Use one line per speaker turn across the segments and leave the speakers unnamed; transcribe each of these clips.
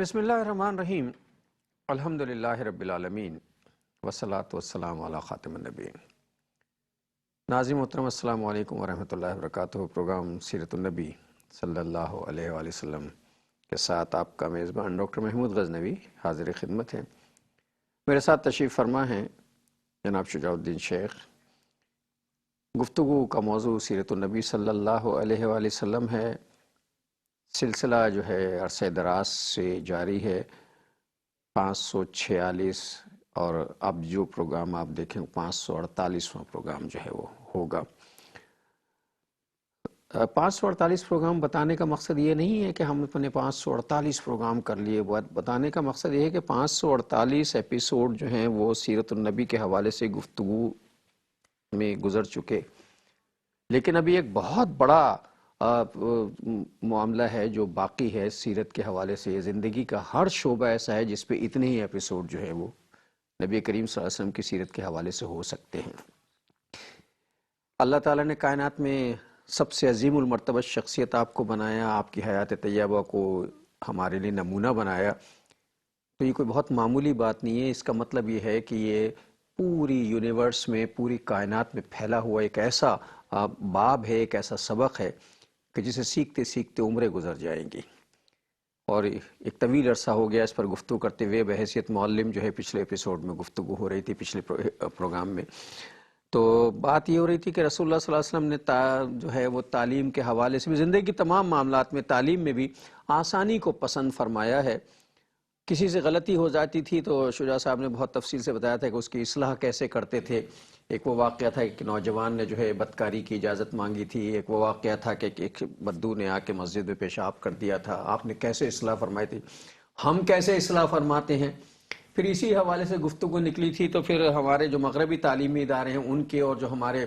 بسم اللہ الرحمن الرحیم الحمدللہ رب العالمین والصلاة والسلام علی خاتم النبیین۔ ناظرین محترم السلام علیکم ورحمۃ اللہ وبرکاتہ۔ پروگرام سیرت النبی صلی اللہ علیہ وآلہ وسلم کے ساتھ آپ کا میزبان ڈاکٹر محمود غزنوی حاضر خدمت ہے۔ میرے ساتھ تشریف فرما ہیں جناب شجاع الدین شیخ۔ گفتگو کا موضوع سیرت النبی صلی اللہ علیہ وآلہ وسلم ہے۔ سلسلہ جو ہے عرصہ دراز سے جاری ہے، 546 اور اب جو پروگرام آپ دیکھیں 548واں پروگرام جو ہے وہ ہوگا۔ 548 پروگرام بتانے کا مقصد یہ نہیں ہے کہ ہم اپنے 548 پروگرام کر لیے، بتانے کا مقصد یہ ہے کہ 548 ایپیسوڈ جو ہیں وہ سیرت النبی کے حوالے سے گفتگو میں گزر چکے، لیکن ابھی ایک بہت بڑا معاملہ ہے جو باقی ہے سیرت کے حوالے سے۔ زندگی کا ہر شعبہ ایسا ہے جس پہ اتنے ہی ایپیسوڈ جو ہے وہ نبی کریم صلی اللہ علیہ وسلم کی سیرت کے حوالے سے ہو سکتے ہیں۔ اللہ تعالیٰ نے کائنات میں سب سے عظیم المرتبہ شخصیت آپ کو بنایا، آپ کی حیات طیبہ کو ہمارے لیے نمونہ بنایا، تو یہ کوئی بہت معمولی بات نہیں ہے۔ اس کا مطلب یہ ہے کہ یہ پوری یونیورس میں، پوری کائنات میں پھیلا ہوا ایک ایسا باب ہے، ایک ایسا سبق ہے کہ جسے سیکھتے سیکھتے عمریں گزر جائیں گی، اور ایک طویل عرصہ ہو گیا اس پر گفتگو کرتے ہوئے۔ بحیثیت معلم جو ہے پچھلے ایپیسوڈ میں گفتگو ہو رہی تھی، پچھلے پروگرام میں تو بات یہ ہو رہی تھی کہ رسول اللہ صلی اللہ علیہ وسلم نے جو ہے وہ تعلیم کے حوالے سے بھی، زندگی کے تمام معاملات میں، تعلیم میں بھی آسانی کو پسند فرمایا ہے۔ کسی سے غلطی ہو جاتی تھی تو شجاع صاحب نے بہت تفصیل سے بتایا تھا کہ اس کی اصلاح کیسے کرتے تھے۔ ایک وہ واقعہ تھا کہ نوجوان نے جو ہے بدکاری کی اجازت مانگی تھی، ایک وہ واقعہ تھا کہ ایک بدو نے آ کے مسجد میں پیشاب کر دیا تھا، آپ نے کیسے اصلاح فرمائی تھی، ہم کیسے اصلاح فرماتے ہیں۔ پھر اسی حوالے سے گفتگو نکلی تھی، تو پھر ہمارے جو مغربی تعلیمی ادارے ہیں ان کے، اور جو ہمارے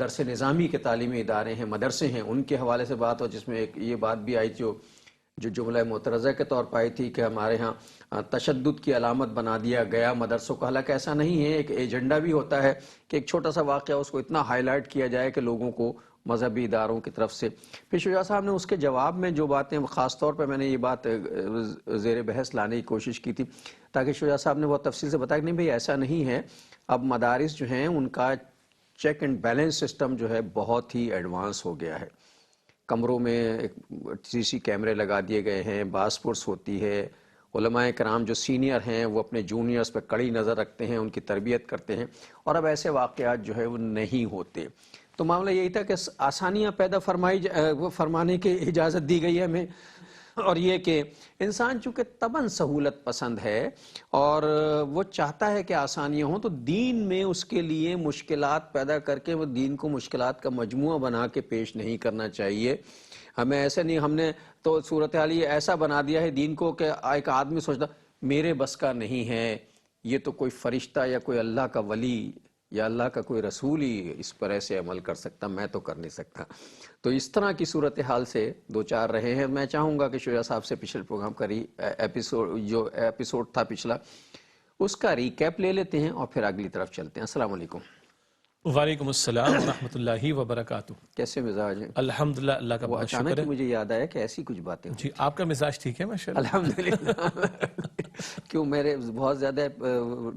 درس نظامی کے تعلیمی ادارے ہیں، مدرسے ہیں، ان کے حوالے سے بات ہو، جس میں ایک یہ بات بھی آئی جو جملہ معترضہ کے طور پر آئی تھی کہ ہمارے ہاں تشدد کی علامت بنا دیا گیا مدرسوں کا۔ حالانکہ ایسا نہیں ہے، ایک ایجنڈا بھی ہوتا ہے کہ ایک چھوٹا سا واقعہ اس کو اتنا ہائی لائٹ کیا جائے کہ لوگوں کو مذہبی اداروں کی طرف سے۔ پھر شجاع صاحب نے اس کے جواب میں جو باتیں، خاص طور پہ میں نے یہ بات زیر بحث لانے کی کوشش کی تھی تاکہ شجاع صاحب نے بہت تفصیل سے بتایا کہ نہیں بھئی ایسا نہیں ہے، اب مدارس جو ہیں ان کا چیک اینڈ بیلنس سسٹم جو ہے بہت ہی ایڈوانس ہو گیا ہے۔ کمروں میں سی سی کیمرے لگا دیے گئے ہیں، باس پرس ہوتی ہے، علماء کرام جو سینئر ہیں وہ اپنے جونیئرز پہ کڑی نظر رکھتے ہیں، ان کی تربیت کرتے ہیں، اور اب ایسے واقعات جو ہے وہ نہیں ہوتے۔ تو معاملہ یہی تھا کہ آسانیاں پیدا فرمانے کی اجازت دی گئی ہے ہمیں، اور یہ کہ انسان چونکہ طبعاً سہولت پسند ہے اور وہ چاہتا ہے کہ آسانیاں ہوں، تو دین میں اس کے لیے مشکلات پیدا کر کے وہ دین کو مشکلات کا مجموعہ بنا کے پیش نہیں کرنا چاہیے۔ ہمیں ایسے نہیں، ہم نے تو صورتحال یہ ایسا بنا دیا ہے دین کو کہ ایک آدمی سوچتا میرے بس کا نہیں ہے، یہ تو کوئی فرشتہ یا کوئی اللہ کا ولی یا اللہ کا کوئی رسول ہی اس پر ایسے عمل کر سکتا، میں تو کر نہیں سکتا۔ تو اس طرح کی صورتحال سے دو چار رہے ہیں۔ میں چاہوں گا کہ شجاع صاحب سے پچھلے پروگرام کا جو ایپیسوڈ تھا پچھلا، اس کا ریکیپ لے لیتے ہیں اور پھر اگلی طرف چلتے ہیں۔ السلام علیکم۔
وعلیکم السلام ورحمۃ اللہ وبرکاتہ۔
کیسے مزاج ہیں؟
الحمدللہ، اللہ کا بہت شکر ہے۔
مجھے یاد آیا کہ ایسی کچھ باتیں
جی، آپ کا مزاج ٹھیک ہے ماشاءاللہ؟
الحمدللہ۔ کیوں میرے بہت زیادہ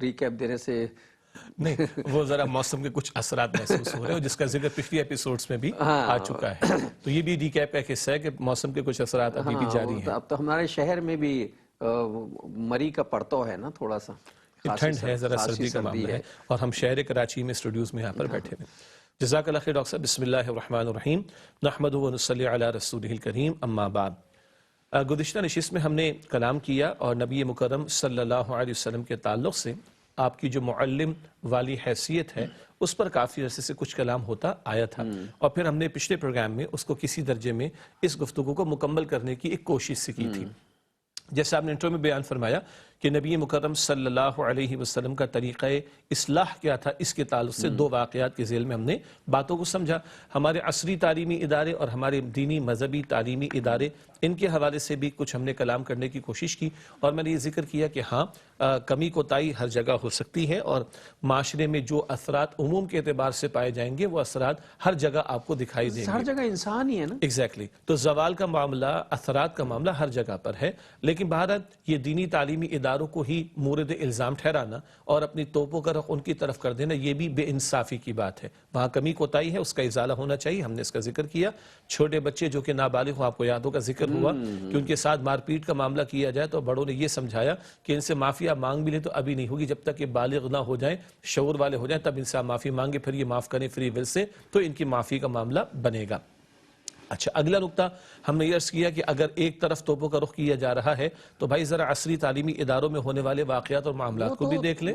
ریکیپ دینے سے؟
نہیں، وہ ذرا موسم کے کچھ اثرات محسوس ہو رہے ہیں، جس کا ذکر پچھلی ایپیسوڈز میں بھی آ چکا ہے، تو یہ بھی ریکیپ کا حصہ ہے کہ موسم کے کچھ اثرات ابھی بھی جاری ہیں۔
اب تو ہمارے شہر میں بھی مری کا پرتو ہے نا، تھوڑا سا
ٹھنڈ ہے، ذرا سردی کا معاملہ ہے، اور ہم شہر کراچی میں اسٹوڈیوز میں یہاں پر بیٹھے ہوئے۔ جزاک اللہ خیر ڈاکٹر صاحب۔ بسم اللہ الرحمن الرحیم، نحمدہ ونصلی علی رسولہ الکریم، اما بعد۔ گزشتہ نشست میں ہم نے کلام کیا اور نبی مکرم صلی اللہ علیہ وسلم کے تعلق سے آپ کی جو معلم والی حیثیت ہے اس پر کافی عرصے سے کچھ کلام ہوتا آیا تھا، اور پھر ہم نے پچھلے پروگرام میں اس کو کسی درجے میں اس گفتگو کو مکمل کرنے کی ایک کوشش سے کی تھی۔ جیسے آپ نے انٹرو میں بیان فرمایا کہ نبی مکرم صلی اللہ علیہ وسلم کا طریقہ اصلاح کیا تھا، اس کے تعلق سے دو واقعات کے ذیل میں ہم نے باتوں کو سمجھا۔ ہمارے عصری تعلیمی ادارے اور ہمارے دینی مذہبی تعلیمی ادارے، ان کے حوالے سے بھی کچھ ہم نے کلام کرنے کی کوشش کی، اور میں نے یہ ذکر کیا کہ ہاں کمی کوتاہی ہر جگہ ہو سکتی ہے، اور معاشرے میں جو اثرات عموم کے اعتبار سے پائے جائیں گے وہ اثرات ہر جگہ آپ کو دکھائی دیں گے۔
ہر جگہ انسان ہی ہے نا۔
ایگزیکٹلی، تو زوال کا معاملہ، اثرات کا معاملہ ہر جگہ پر ہے، لیکن بہرحال یہ دینی تعلیمی اداروں کو ہی مورد الزام ٹھہرانا اور اپنی توپوں کا رخ ان کی طرف کر دینا، یہ بھی بے انصافی کی بات ہے۔ وہاں کمی کوتاہی ہے، اس کا ازالہ ہونا چاہیے، ہم نے اس کا ذکر کیا۔ چھوٹے بچے جو کہ نابالغ ہو، آپ کو یاد ہوگا ذکر ہوا کہ ان کے ساتھ مار پیٹ کا معاملہ کیا جائے تو بڑوں نے یہ سمجھایا کہ ان سے معافی آپ مانگ بھی لیں تو ابھی نہیں ہوگی، جب تک کہ بالغ نہ ہو جائیں، شعور والے ہو جائیں، تب ان سے آپ معافی مانگے، پھر یہ معاف کریں فری ول سے، تو ان کی معافی کا معاملہ بنے گا۔ اچھا، اگلا نقطہ ہم نے یہ عرض کیا کہ اگر ایک طرف توپوں کا رخ کیا جا رہا ہے تو بھائی ذرا عصری تعلیمی اداروں میں ہونے والے واقعات اور معاملات کو بھی دیکھ لیں۔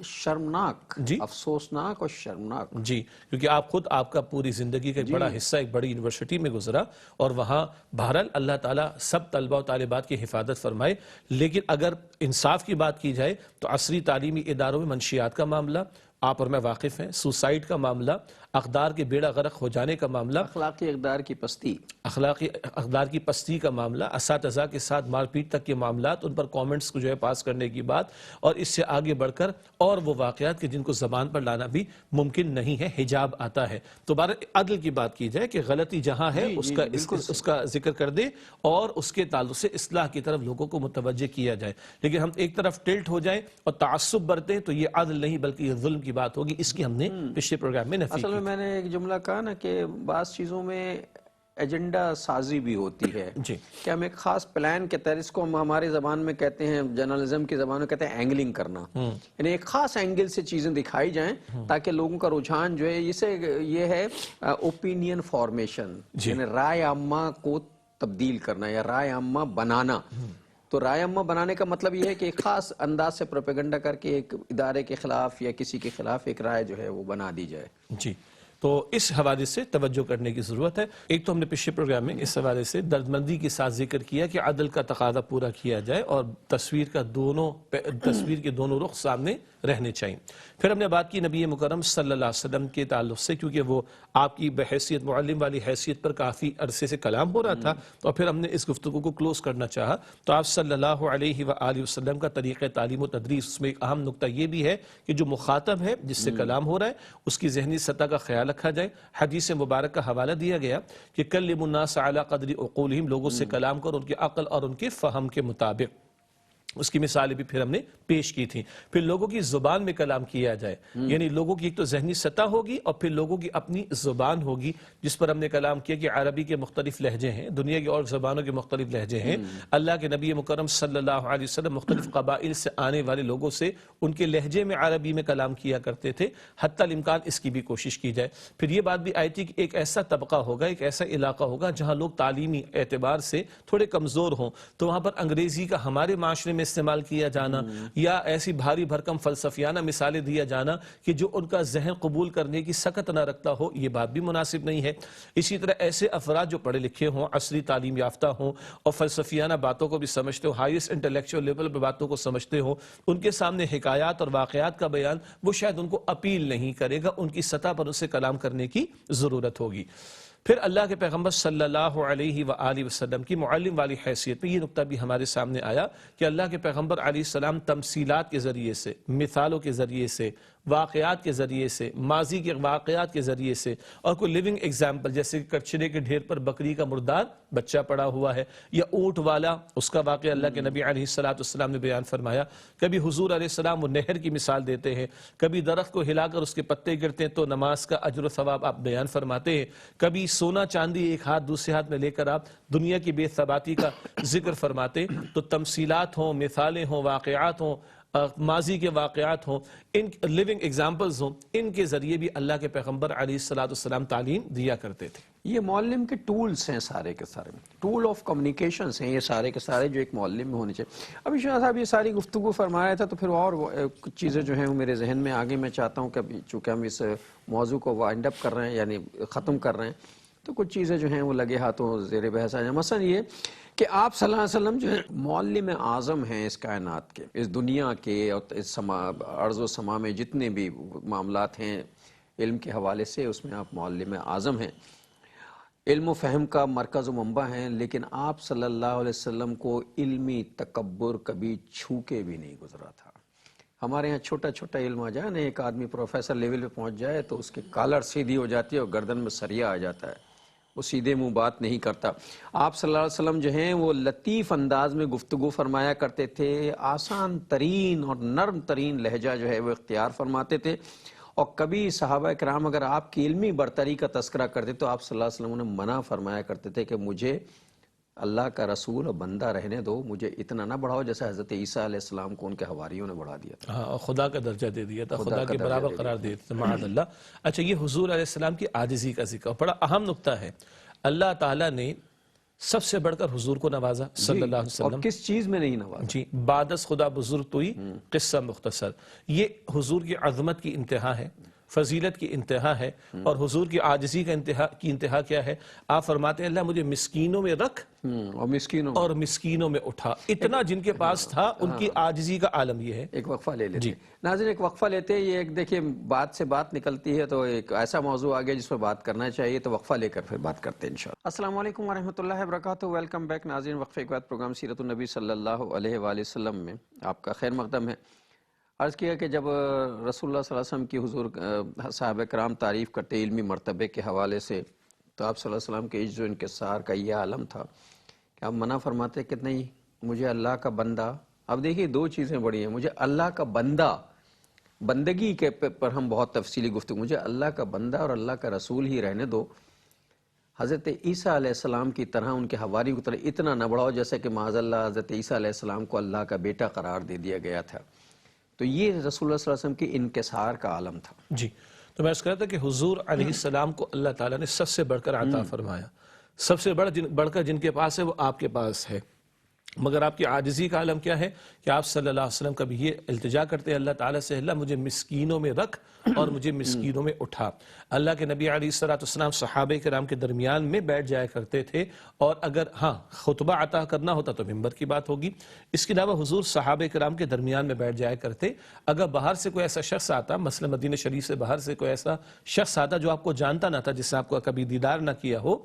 شرمناک،
جی،
افسوسناک اور شرمناک۔
جی، کیونکہ آپ کا پوری زندگی کا ایک بڑا حصہ ایک بڑی یونیورسٹی میں گزرا، اور وہاں بہرحال اللہ تعالیٰ سب طلبہ و طالبات کی حفاظت فرمائے، لیکن اگر انصاف کی بات کی جائے تو عصری تعلیمی اداروں میں منشیات کا معاملہ، آپ اور میں واقف ہیں، سوسائڈ کا معاملہ، اقدار کے بیڑا غرق ہو جانے کا معاملہ،
اخلاقی اقدار کی پستی،
اخلاقی اقدار کی پستی کا معاملہ، اساتذہ کے ساتھ مار پیٹ تک کے معاملات، ان پر کامنٹس کو جو ہے پاس کرنے کی بات، اور اس سے آگے بڑھ کر اور وہ واقعات کہ جن کو زبان پر لانا بھی ممکن نہیں ہے، حجاب آتا ہے۔ تو عدل کی بات کی جائے کہ غلطی جہاں ہے اس کا ذکر کر دے اور اس کے تعلق سے اصلاح کی طرف لوگوں کو متوجہ کیا جائے، لیکن ہم ایک طرف ٹلٹ ہو جائیں اور تعصب برتیں تو یہ عدل نہیں بلکہ یہ ظلم کی بات ہوگی۔ اس کی ہم نے پچھلے پروگرام میں نفی کی۔
میں نے ایک جملہ کہا نا کہ بعض چیزوں میں ایجنڈا سازی بھی ہوتی ہے،
جی،
کہ ہم ایک خاص پلان کے تحت، اس کو ہم ہماری زبان میں کہتے ہیں، جرنلزم کی زبان میں کہتے ہیں اینگلنگ کرنا، یعنی ایک خاص اینگل سے چیزیں دکھائی جائیں تاکہ لوگوں کا رجحان جو ہے، یہ ہے اوپینین فارمیشن، یعنی رائے عامہ کو تبدیل کرنا یا رائے عامہ بنانا۔ تو رائے عامہ بنانے کا مطلب یہ ہے کہ ایک خاص انداز سے پروپیگنڈا کر کے ایک ادارے کے خلاف یا کسی کے خلاف ایک رائے جو ہے وہ بنا دی جائے۔
جی، تو اس حوالے سے توجہ کرنے کی ضرورت ہے۔ ایک تو ہم نے پچھلے پروگرام میں اس حوالے سے دردمندی کے ساتھ ذکر کیا کہ عدل کا تقاضا پورا کیا جائے اور تصویر کے دونوں رخ سامنے رہنے چاہیے۔ پھر ہم نے بات کی نبی مکرم صلی اللہ علیہ وسلم کے تعلق سے، کیونکہ وہ آپ کی بحیثیت معلم والی حیثیت پر کافی عرصے سے کلام ہو رہا تھا، اور پھر ہم نے اس گفتگو کو کلوز کرنا چاہا تو آپ صلی اللہ علیہ وآلہ وسلم کا طریقہ تعلیم و تدریس، اس میں ایک اہم نقطہ یہ بھی ہے کہ جو مخاطب ہے جس سے کلام ہو رہا ہے اس کی ذہنی سطح کا خیال رکھا جائے۔ حدیث مبارک کا حوالہ دیا گیا کہ کلموا الناس علی قدر عقولہم، لوگوں سے کلام کرو ان کے عقل اور ان کے فہم کے مطابق۔ اس کی مثالیں بھی پھر ہم نے پیش کی تھیں۔ پھر لوگوں کی زبان میں کلام کیا جائے، یعنی لوگوں کی ایک تو ذہنی سطح ہوگی اور پھر لوگوں کی اپنی زبان ہوگی، جس پر ہم نے کلام کیا کہ عربی کے مختلف لہجے ہیں، دنیا کی اور زبانوں کے مختلف لہجے ہیں۔ اللہ کے نبی مکرم صلی اللہ علیہ وسلم مختلف قبائل سے آنے والے لوگوں سے ان کے لہجے میں عربی میں کلام کیا کرتے تھے، حتی الامکان اس کی بھی کوشش کی جائے۔ پھر یہ بات بھی آئی تھی کہ ایک ایسا طبقہ ہوگا، ایک ایسا علاقہ ہوگا جہاں لوگ تعلیمی اعتبار سے تھوڑے کمزور ہوں، تو وہاں پر انگریزی کا ہمارے معاشرے میں استعمال کیا جانا یا ایسی بھاری بھرکم فلسفیانہ مثالیں دیا جانا کہ جو ان کا ذہن قبول کرنے کی سکت نہ رکھتا ہو، یہ بات بھی مناسب نہیں ہے۔ اسی طرح ایسے افراد جو پڑھے لکھے ہوں، عصری تعلیم یافتہ ہوں اور فلسفیانہ باتوں کو بھی سمجھتے ہوں، ہائیسٹ انٹلیکچوئل لیول پہ باتوں کو سمجھتے ہوں، ان کے سامنے حکایات اور واقعات کا بیان وہ شاید ان کو اپیل نہیں کرے گا، ان کی سطح پر ان سے کلام کرنے کی ضرورت ہوگی۔ پھر اللہ کے پیغمبر صلی اللہ علیہ وآلہ وسلم کی معلم والی حیثیت میں یہ نقطہ بھی ہمارے سامنے آیا کہ اللہ کے پیغمبر علیہ السلام تمثیلات کے ذریعے سے، مثالوں کے ذریعے سے، واقعات کے ذریعے سے، ماضی کے واقعات کے ذریعے سے، اور کوئی لیونگ ایگزامپل جیسے کہ کچرے کے ڈھیر پر بکری کا مردار بچہ پڑا ہوا ہے، یا اونٹ والا، اس کا واقعہ اللہ کے نبی علیہ السلام نے بیان فرمایا۔ کبھی حضور علیہ السلام وہ نہر کی مثال دیتے ہیں، کبھی درخت کو ہلا کر اس کے پتے گرتے ہیں تو نماز کا اجر و ثواب آپ بیان فرماتے ہیں، کبھی سونا چاندی ایک ہاتھ دوسرے ہاتھ میں لے کر آپ دنیا کی بے ثباتی کا ذکر فرماتے۔ تو تمثیلات ہوں، مثالیں ہوں، واقعات ہوں، ماضی کے واقعات ہوں، ان لیونگ ایگزامپلز ہوں، ان کے ذریعے بھی اللہ کے پیغمبر علیہ السلام تعلیم دیا کرتے تھے۔
یہ معلم کے ٹولز ہیں، سارے کے سارے ٹول آف کمیونیکیشنز ہیں، یہ سارے کے سارے جو ایک معلم میں ہونے چاہیے۔ ابھی شاہ صاحب یہ ساری گفتگو فرمایا تھا تو پھر اور کچھ چیزیں جو ہیں وہ میرے ذہن میں آگے میں چاہتا ہوں کہ چونکہ ہم اس موضوع کو وائنڈ اپ کر رہے ہیں، یعنی ختم کر رہے ہیں، تو کچھ چیزیں جو ہیں وہ لگے ہاتھوں زیر بحث آ جائیں. مثلا یہ کہ آپ صلی اللہ علیہ وسلم جو ہے معلم اعظم ہیں اس کائنات کے، اس دنیا کے اور اس ارض و سما میں جتنے بھی معاملات ہیں علم کے حوالے سے، اس میں آپ معلم اعظم ہیں، علم و فہم کا مرکز و منبع ہیں. لیکن آپ صلی اللہ علیہ وسلم کو علمی تکبر کبھی چھو کے بھی نہیں گزرا تھا. ہمارے ہاں چھوٹا چھوٹا علم آ جائے نا، ایک آدمی پروفیسر لیول پہ پہنچ جائے تو اس کی کالر سیدھی ہو جاتی ہے اور گردن میں سریا آ جاتا ہے، وہ سیدھے منہ بات نہیں کرتا. آپ صلی اللہ علیہ وسلم جو ہیں وہ لطیف انداز میں گفتگو فرمایا کرتے تھے، آسان ترین اور نرم ترین لہجہ جو ہے وہ اختیار فرماتے تھے. اور کبھی صحابہ کرام اگر آپ کی علمی برتری کا تذکرہ کرتے تو آپ صلی اللہ علیہ وسلم نے منع فرمایا کرتے تھے کہ مجھے اللہ کا رسول اور بندہ رہنے دو، مجھے اتنا نہ بڑھاؤ جیسے حضرت عیسیٰ علیہ السلام کو ان کے حواریوں نے بڑھا دیا تھا.
ہاں، اور خدا کا درجہ دے دیا تھا، خدا کے برابر قرار دے دیا تھا، معاذ اللہ. اچھا، یہ حضور علیہ السلام کی عاجزی کا ذکر بڑا اہم نقطہ ہے. اللہ تعالیٰ نے سب سے بڑھ کر حضور کو نوازا صلی اللہ علیہ
اور
وسلم.
کس چیز میں نہیں نوازا؟
جی، بادس خدا بزرگ توئی قصہ مختصر. یہ حضور کی عظمت کی انتہا ہے، فضیلت کی انتہا ہے. اور حضور کی عاجزی کا انتہا کیا ہے؟ آپ فرماتے ہیں اللہ مجھے مسکینوں میں رکھ اور مسکینوں میں اٹھا. اتنا جن کے پاس تھا ان کی عاجزی کا عالم یہ ہے.
ایک وقفہ لے لیتے ہیں ناظرین، ایک وقفہ لیتے ہیں. یہ ایک دیکھیں بات سے بات نکلتی ہے تو ایک ایسا موضوع آ گیا جس پر بات کرنا چاہیے، تو وقفہ لے کر پھر بات کرتے ہیں انشاءاللہ. السلام علیکم ورحمۃ اللہ وبرکاتہ. ویلکم بیک ناظرین. وقفے کے بعد پروگرام سیرت النبی صلی اللہ علیہ وآلہ وسلم میں آپ کا خیر مقدم ہے. عرض کیا کہ جب رسول اللہ صلی اللہ علیہ وسلم کی حضور صحابہ کرام تعریف کرتے علمی مرتبے کے حوالے سے، تو آپ صلی اللہ علیہ وسلم کے عجز و انکسار کا یہ عالم تھا کہ آپ منع فرماتے کہ نہیں، مجھے اللہ کا بندہ. اب دیکھیے دو چیزیں بڑی ہیں، مجھے اللہ کا بندہ، بندگی کے پر ہم بہت تفصیلی گفتگو، مجھے اللہ کا بندہ اور اللہ کا رسول ہی رہنے دو. حضرت عیسیٰ علیہ السلام کی طرح ان کے حواریوں کی طرح اتنا نہ بڑھاؤ جیسے کہ معاذ اللہ حضرت عیسیٰ علیہ السلام کو اللہ کا بیٹا قرار دے دیا گیا تھا. تو یہ رسول اللہ صلی اللہ علیہ وسلم کی انکسار کا عالم تھا.
جی، تو میں اس کہتا کہ حضور علیہ السلام کو اللہ تعالیٰ نے سب سے بڑھ کر عطا فرمایا. سب سے بڑھ کر جن کے پاس ہے وہ آپ کے پاس ہے. مگر آپ کی عاجزی کا عالم کیا ہے کہ آپ صلی اللہ علیہ وسلم کبھی یہ التجا کرتے ہیں اللہ تعالیٰ سے، اللہ مجھے مسکینوں میں رکھ اور مجھے مسکینوں میں اٹھا. اللہ کے نبی علیہ السلام صحابہ کرام کے درمیان میں بیٹھ جایا کرتے تھے، اور اگر خطبہ عطا کرنا ہوتا تو منبر کی بات ہوگی. اس کے علاوہ حضور صحابہ کرام کے درمیان میں بیٹھ جایا کرتے. اگر باہر سے کوئی ایسا شخص آتا، مثلا مدینہ شریف سے باہر سے کوئی ایسا شخص آتا جو آپ کو جانتا نہ تھا، جس سے آپ کو کبھی دیدار نہ کیا ہو،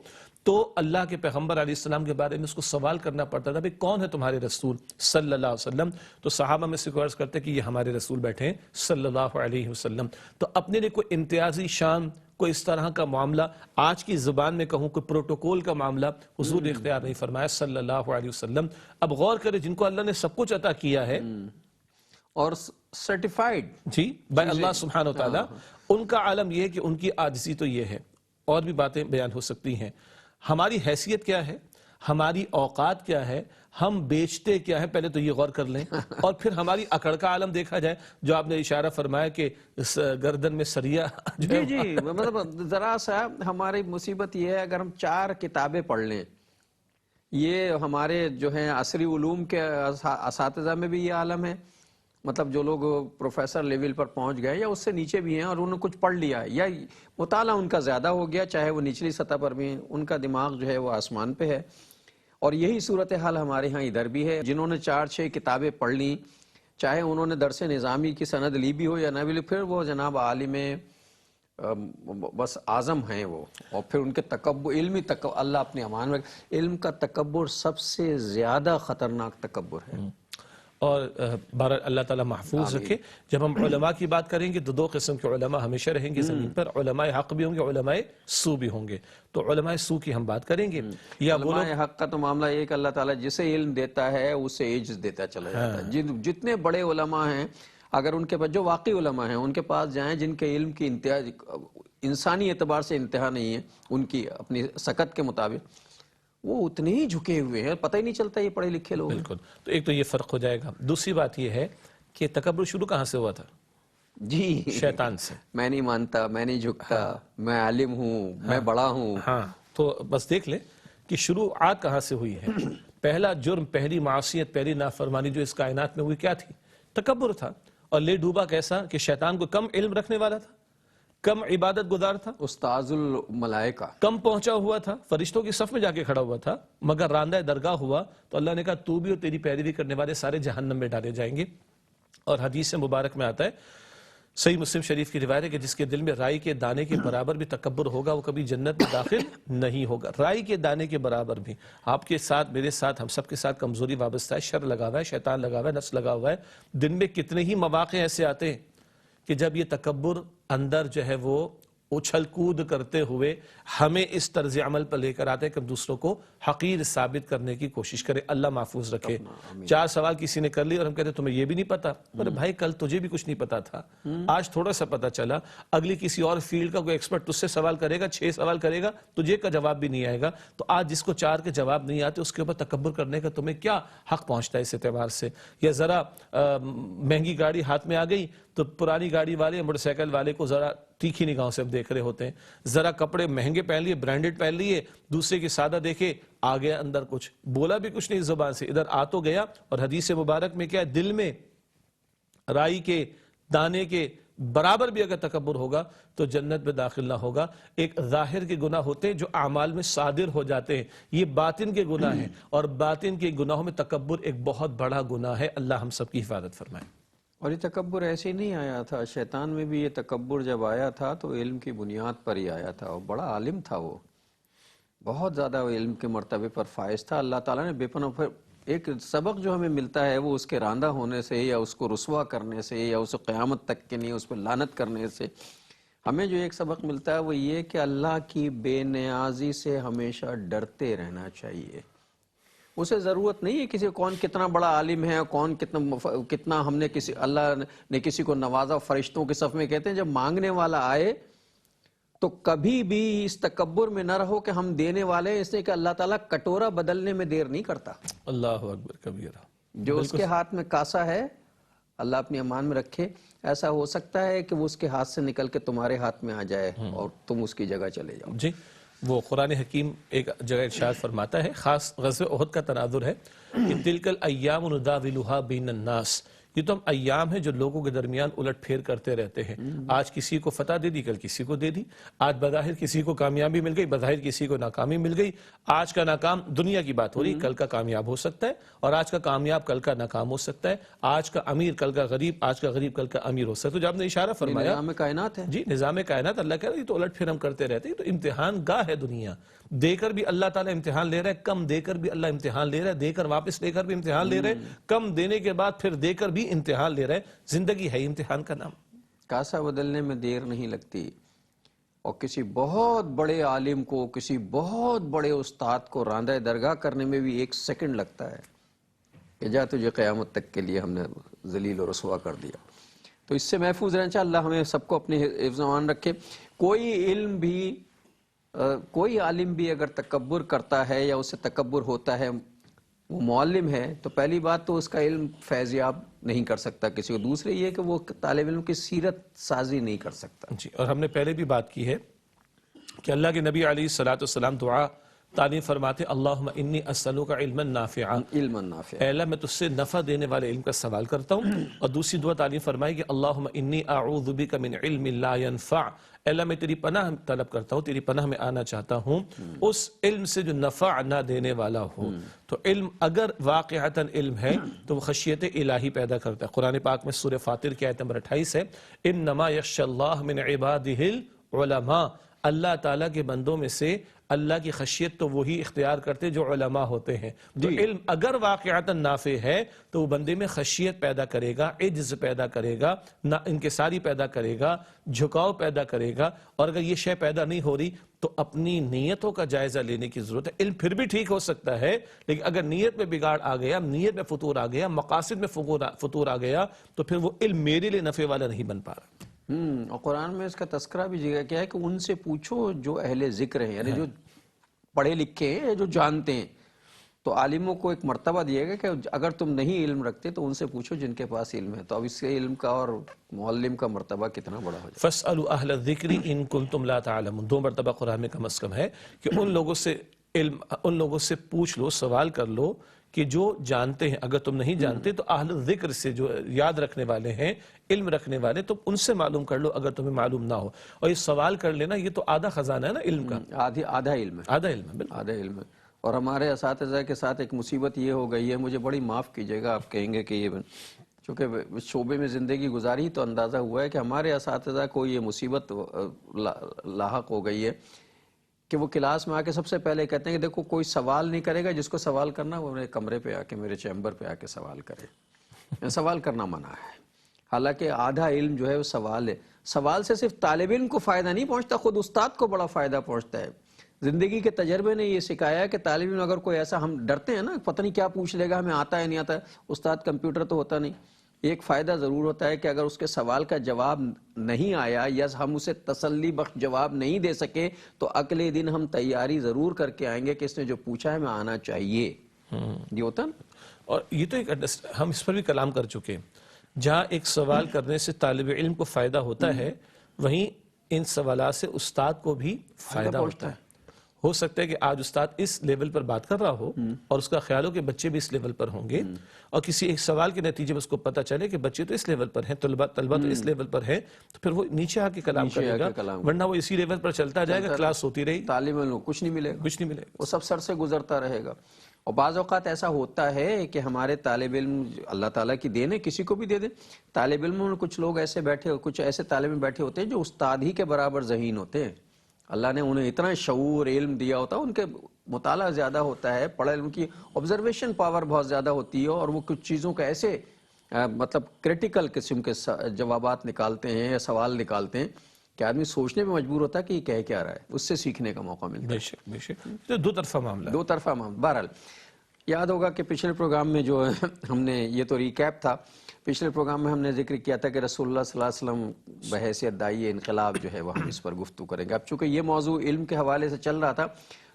تو اللہ کے پیغمبر علیہ السلام کے بارے میں اس کو سوال کرنا پڑتا تھا، بھئی کون ہے تمہارے رسول صلی اللہ علیہ وسلم؟ تو صحابہ میں سے کوئی عرض کرتے کہ یہ ہمارے رسول بیٹھے ہیں صلی اللہ علیہ وسلم. تو اپنے لیے کوئی امتیازی شان، کوئی اس طرح کا معاملہ، آج کی زبان میں کہوں کوئی پروٹوکول کا معاملہ حضور نے اختیار نہیں فرمایا صلی اللہ علیہ وسلم. اب غور کریں، جن کو اللہ نے سب کچھ عطا کیا ہے
اور سرٹیفائیڈ
جی بائی اللہ سبحانہ وتعالی، ان کا عالم یہ ہے کہ ان کی عاجزی تو یہ ہے. اور بھی باتیں بیان ہو سکتی ہیں. ہماری حیثیت کیا ہے، ہماری اوقات کیا ہے، ہم بیچتے کیا ہے، پہلے تو یہ غور کر لیں. اور پھر ہماری اکڑ کا عالم دیکھا جائے، جو آپ نے اشارہ فرمایا کہ گردن میں سریا.
جی مطلب ذرا سا ہماری مصیبت یہ ہے، اگر ہم 4 کتابیں پڑھ لیں، یہ ہمارے جو ہیں عصری علوم کے اساتذہ میں بھی یہ عالم ہے. مطلب جو لوگ پروفیسر لیول پر پہنچ گئے یا اس سے نیچے بھی ہیں اور انہوں نے کچھ پڑھ لیا ہے یا مطالعہ ان کا زیادہ ہو گیا، چاہے وہ نچلی سطح پر بھی ہیں، ان کا دماغ جو ہے وہ آسمان پہ ہے. اور یہی صورتحال ہمارے ہاں ادھر بھی ہے. جنہوں نے 4-6 کتابیں پڑھ لیں، چاہے انہوں نے درس نظامی کی سند لی بھی ہو یا نہ بھی لی، پھر وہ جناب عالم بس اعظم ہیں وہ. اور پھر ان کے تکبر، علمی تکبر، اللہ اپنے امان میں، علم کا تکبر سب سے زیادہ خطرناک تکبر ہے.
اور بہرحال اللہ تعالیٰ محفوظ رکھے. جب ہم علماء کی بات کریں گے تو 2 قسم کے علماء ہمیشہ رہیں گے زمین پر، علماء حق بھی ہوں گے، علماء سو بھی ہوں گے. تو علماء سو کی ہم بات کریں گے. یا
علماء حق کا تو معاملہ یہ کہ اللہ تعالیٰ جسے علم دیتا ہے اسے عجز دیتا چلا جاتا ہے. جتنے بڑے علماء ہیں، اگر ان کے پاس جو واقعی علماء ہیں ان کے پاس جائیں جن کے علم کی انتہا انسانی اعتبار سے انتہا نہیں ہے ان کی اپنی سکت کے مطابق، وہ اتنے ہی جھکے ہوئے ہیں، پتہ ہی نہیں چلتا یہ پڑھے لکھے لوگ.
بالکل. تو ایک تو یہ فرق ہو جائے گا. دوسری بات یہ ہے کہ تکبر شروع کہاں سے ہوا تھا؟
جی
شیطان سے.
میں نہیں مانتا، میں نہیں جھکتا، میں عالم ہوں، میں بڑا ہوں.
تو بس دیکھ لیں کہ شروعات کہاں سے ہوئی ہے. پہلا جرم، پہلی معصیت، پہلی نافرمانی جو اس کائنات میں ہوئی کیا تھی؟ تکبر تھا. اور لے ڈوبا کیسا کہ شیطان کو کم علم رکھنے والا تھا، کم عبادت گزار تھا،
استاذ الملائکہ،
کم پہنچا ہوا تھا، فرشتوں کی صف میں جا کے کھڑا ہوا تھا، مگر راندہ درگاہ ہوا تو اللہ نے کہا تو بھی اور تیری پیروی کرنے والے سارے جہنم میں ڈالے جائیں گے۔ اور حدیث مبارک میں آتا ہے، صحیح مسلم شریف کی روایت ہے کہ جس کے دل میں رائی کے دانے کے برابر بھی تکبر ہوگا وہ کبھی جنت میں داخل نہیں ہوگا۔ رائی کے دانے کے برابر بھی، آپ کے ساتھ، میرے ساتھ، ہم سب کے ساتھ کمزوری وابستہ ہے، شر لگا ہوا ہے، شیطان لگا ہوا ہے، نفس لگا ہوا ہے۔ دن میں کتنے ہی مواقع ایسے آتے ہیں کہ جب یہ تکبر اندر جو ہے وہ اچھل کود کرتے ہوئے ہمیں اس طرز عمل پر لے کر آتے ہیں کہ ہم دوسروں کو حقیر ثابت کرنے کی کوشش کریں۔ اللہ محفوظ رکھے۔ 4 سوال کسی نے کر لی اور ہم کہتے ہیں تمہیں یہ بھی نہیں پتا؟ ارے بھائی کل تجھے بھی کچھ نہیں پتا تھا، آج تھوڑا سا پتا چلا، اگلی کسی اور فیلڈ کا کوئی ایکسپرٹ تجھ سے سوال کرے گا، 6 سوال کرے گا، تجھے کا جواب بھی نہیں آئے گا۔ تو آج جس کو 4 کے جواب نہیں آتے اس کے اوپر تکبر کرنے کا تمہیں کیا حق پہنچتا ہے اس اعتبار سے؟ یا ذرا مہنگی گاڑی ہاتھ میں آ گئی تو پرانی گاڑی والے، موٹر سائیکل والے کو ذرا تیکھی نگاہوں سے اب دیکھ رہے ہوتے ہیں۔ ذرا کپڑے مہنگے پہن لیے، برانڈڈ پہن لیے، دوسرے کی سادہ دیکھے، آ گیا اندر کچھ، بولا بھی کچھ نہیں زبان سے، ادھر آ تو گیا۔ اور حدیث مبارک میں کیا ہے، دل میں رائی کے دانے کے برابر بھی اگر تکبر ہوگا تو جنت میں داخل نہ ہوگا۔ ایک ظاہر کے گناہ ہوتے ہیں جو اعمال میں صادر ہو جاتے ہیں، یہ باطن کے گناہ ہیں، اور باطن کے گناہوں میں تکبر ایک بہت بڑا گناہ ہے۔ اللہ ہم سب کی حفاظت فرمائے۔
اور یہ تکبر ایسے ہی نہیں آیا تھا، شیطان میں بھی یہ تکبر جب آیا تھا تو علم کی بنیاد پر ہی آیا تھا، اور بڑا عالم تھا، وہ بہت زیادہ علم کے مرتبے پر فائز تھا۔ اللہ تعالیٰ نے بے پناہ ایک سبق جو ہمیں ملتا ہے وہ اس کے راندہ ہونے سے یا اس کو رسوا کرنے سے یا اسے قیامت تک کے لیے اس پہ لعنت کرنے سے، ہمیں جو ایک سبق ملتا ہے وہ یہ کہ اللہ کی بے نیازی سے ہمیشہ ڈرتے رہنا چاہیے۔ اسے ضرورت نہیں ہے کسی کون کتنا بڑا عالم ہے، کون کتنا ہم نے اللہ نے کسی کو نوازا۔ فرشتوں کے صف میں کہتے ہیں جب مانگنے والا آئے تو کبھی بھی اس تکبر میں نہ رہو کہ ہم دینے والے ہیں، اس لیے کہ اللہ تعالیٰ کٹورا بدلنے میں دیر نہیں کرتا۔
اللہ اکبر کبیرہ۔
جو اس کے ہاتھ میں کاسا ہے اللہ اپنی امان میں رکھے، ایسا ہو سکتا ہے کہ وہ اس کے ہاتھ سے نکل کے تمہارے ہاتھ میں آ جائے اور تم اس کی جگہ چلے جاؤ۔
جی، وہ قرآن حکیم ایک جگہ ارشاد فرماتا ہے، خاص غزوہ احد کا تناظر ہے کہ تلک الایام نداولها بین الناس، یہ تو ہم ایام ہیں جو لوگوں کے درمیان الٹ پھیر کرتے رہتے ہیں۔ آج کسی کو فتح دے دی، کل کسی کو دے دی، آج بظاہر کسی کو کامیابی مل گئی، بظاہر کسی کو ناکامی مل گئی۔ آج کا ناکام دنیا کی بات ہو رہی، کل کا کامیاب ہو سکتا ہے، اور آج کا کامیاب کل کا ناکام ہو سکتا ہے۔ آج کا امیر کل کا غریب، آج کا غریب کل کا امیر ہو سکتا ہے۔ تو جب آپ نے اشارہ فرمایا،
نظام کائنات ہے
جی نظام کائنات، اللہ کہہ رہا ہے یہ تو الٹ پھر ہم کرتے رہتے ہیں۔ تو امتحان گاہ ہے دنیا، دے کر بھی اللہ تعالیٰ امتحان لے رہا ہے، کم دے کر بھی اللہ امتحان لے رہا ہے، دے کر واپس لے کر بھی امتحان لے رہا ہے، کم دینے کے بعد پھر دے کر بھی امتحان لے رہا ہے۔ زندگی ہے امتحان کا نام۔
کاسا بدلنے میں دیر نہیں لگتی، اور کسی بہت بڑے عالم کو، کسی بہت بڑے استاد کو راندہ درگاہ کرنے میں بھی 1 سیکنڈ لگتا ہے کہ جا تجھے قیامت تک کے لیے ہم نے ذلیل و رسوا کر دیا۔ تو اس سے محفوظ رہنا چاہیے۔ اللہ ہمیں سب کو اپنے حفظ و امان رکھے۔ کوئی عالم بھی اگر تکبر کرتا ہے یا اس سے تکبر ہوتا ہے، وہ معلم ہے، تو پہلی بات تو اس کا علم فیضیاب نہیں کر سکتا کسی کو، دوسرے یہ کہ وہ طالب علم کی سیرت سازی نہیں کر سکتا۔
جی، اور ہم نے پہلے بھی بات کی ہے کہ اللہ کے نبی علیہ الصلوۃ والسلام دعا تعلیم فرماتے، اللہم انی اسألوک علما نافعا،
علم نافع،
اے اللہ میں تجھ سے نفع دینے والے علم کا سوال کرتا ہوں۔ اور دوسری دعا تعلیم فرمائی کہ اللہم انی اعوذ بک من علم لا ينفع، اے اللہ میں تیری پناہ طلب کرتا ہوں، تیری پناہ میں آنا چاہتا ہوں اس علم سے جو نفع نہ دینے والا ہو۔ تو علم اگر واقعتاً علم ہے تو وہ خشیت الہی پیدا کرتا ہے۔ قرآن پاک میں سورہ فاطر کی آیت نمبر 28 ہے، انما یخشی اللہ من عبادہ العلماء، اللہ تعالیٰ کے بندوں میں سے اللہ کی خشیت تو وہی اختیار کرتے جو علماء ہوتے ہیں۔ تو علم اگر واقعتاً نافع ہے تو وہ بندے میں خشیت پیدا کرے گا، عجز پیدا کرے گا، انکساری پیدا کرے گا، جھکاؤ پیدا کرے گا۔ اور اگر یہ شے پیدا نہیں ہو رہی تو اپنی نیتوں کا جائزہ لینے کی ضرورت ہے۔ علم پھر بھی ٹھیک ہو سکتا ہے، لیکن اگر نیت میں بگاڑ آ گیا، نیت میں فطور آ گیا، مقاصد میں فطور آ گیا، تو پھر وہ علم میرے لیے نفع والا نہیں بن پا رہا۔
اور قرآن میں اس کا تذکرہ بھی جگہ کیا ہے کہ ان سے پوچھو جو اہل ذکر ہیں، یعنی جو پڑھے لکھے ہیں، جو جانتے ہیں۔ تو عالموں کو ایک مرتبہ دیا گیا کہ اگر تم نہیں علم رکھتے تو ان سے پوچھو جن کے پاس علم ہے۔ تو اب اس کے علم کا اور معلم کا مرتبہ کتنا بڑا ہو جائے۔
فَاسْأَلُوا أَهْلَ الذِّكْرِ إِن كُنتُمْ لَا تَعْلَمُونَ، 2 مرتبہ قرآن میں کم از کم ہے کہ ان لوگوں سے پوچھ لو، سوال کر لو کہ جو جانتے ہیں، اگر تم نہیں جانتے تو اہل ذکر سے، جو یاد رکھنے والے ہیں، علم رکھنے والے، تم ان سے معلوم کر لو اگر تمہیں معلوم نہ ہو. اور یہ سوال کر لینا یہ تو آدھا خزانہ ہے نا علم کا،
آدھا علم ہے.
آدھا علم ہے. بالکل
آدھا علم ہے. اور ہمارے اساتذہ کے ساتھ ایک مصیبت یہ ہو گئی ہے، مجھے بڑی معاف کیجیے گا، آپ کہیں گے کہ یہ چونکہ اس شعبے میں زندگی گزاری تو اندازہ ہوا ہے کہ ہمارے اساتذہ کو یہ مصیبت لاحق ہو گئی ہے کہ وہ کلاس میں آ کے سب سے پہلے کہتے ہیں کہ دیکھو کوئی سوال نہیں کرے گا، جس کو سوال کرنا وہ میرے کمرے پہ آ کے، میرے چیمبر پہ آ کے سوال کرے. سوال کرنا منع ہے. حالانکہ آدھا علم جو ہے وہ سوال ہے. سوال سے صرف طالب علم کو فائدہ نہیں پہنچتا، خود استاد کو بڑا فائدہ پہنچتا ہے. زندگی کے تجربے نے یہ سکھایا ہے کہ طالب علم اگر کوئی ایسا، ہم ڈرتے ہیں نا پتہ نہیں کیا پوچھ لے گا، ہمیں آتا ہے نہیں آتا ہے، استاد کمپیوٹر تو ہوتا نہیں. ایک فائدہ ضرور ہوتا ہے کہ اگر اس کے سوال کا جواب نہیں آیا یا ہم اسے تسلی بخش جواب نہیں دے سکے تو اگلے دن ہم تیاری ضرور کر کے آئیں گے کہ اس نے جو پوچھا ہے میں آنا چاہیے. یہ ہوتا نا.
اور یہ تو ایک ہم اس پر بھی کلام کر چکے. جہاں ایک سوال کرنے سے طالب علم کو فائدہ ہوتا ہے، وہیں ان سوالات سے استاد کو بھی فائدہ ہوتا ہے. ہو سکتا ہے کہ آج استاد اس لیول پر بات کر رہا ہو اور اس کا خیال ہو کہ بچے بھی اس لیول پر ہوں گے، اور کسی ایک سوال کے نتیجے میں اس کو پتہ چلے کہ بچے تو اس لیول پر ہیں، طلبہ تو اس لیول پر ہیں، تو پھر وہ نیچے آ کے کلام کرے گا، ورنہ وہ اسی لیول پر چلتا جائے گا، کلاس ہوتی رہے گی،
طالب علم کچھ نہیں ملے گا،
کچھ نہیں ملے گا،
وہ سب سر سے گزرتا رہے گا. اور بعض اوقات ایسا ہوتا ہے کہ ہمارے طالب علم، اللہ تعالیٰ کی دین ہے، کسی کو بھی دے دیں، طالب علم میں کچھ لوگ ایسے بیٹھے، کچھ ایسے طالب علم بیٹھے ہوتے ہیں جو استاد ہی کے برابر ذہین ہوتے ہیں. اللہ نے انہیں اتنا شعور علم دیا ہوتا ہے، ان کے مطالعہ زیادہ ہوتا ہے، پڑھے، ان کی آبزرویشن پاور بہت زیادہ ہوتی ہے، اور وہ کچھ چیزوں کا ایسے مطلب کریٹیکل قسم کے جوابات نکالتے ہیں یا سوال نکالتے ہیں کہ آدمی سوچنے پہ مجبور ہوتا ہے کہ یہ کہہ کیا رہا ہے. اس سے سیکھنے کا موقع ملتا ہے.
بے شک بے شک. تو دو طرفہ معاملہ ہے.
دو طرفہ معاملہ. بہرحال یاد ہوگا کہ پچھلے پروگرام میں جو ہم نے، یہ تو ریکیپ تھا، پچھلے پروگرام میں ہم نے ذکر کیا تھا کہ رسول اللہ صلی اللہ علیہ وسلم بحیثیت داعی انقلاب جو ہے وہ ہم اس پر گفتگو کریں گے. اب چونکہ یہ موضوع علم کے حوالے سے چل رہا تھا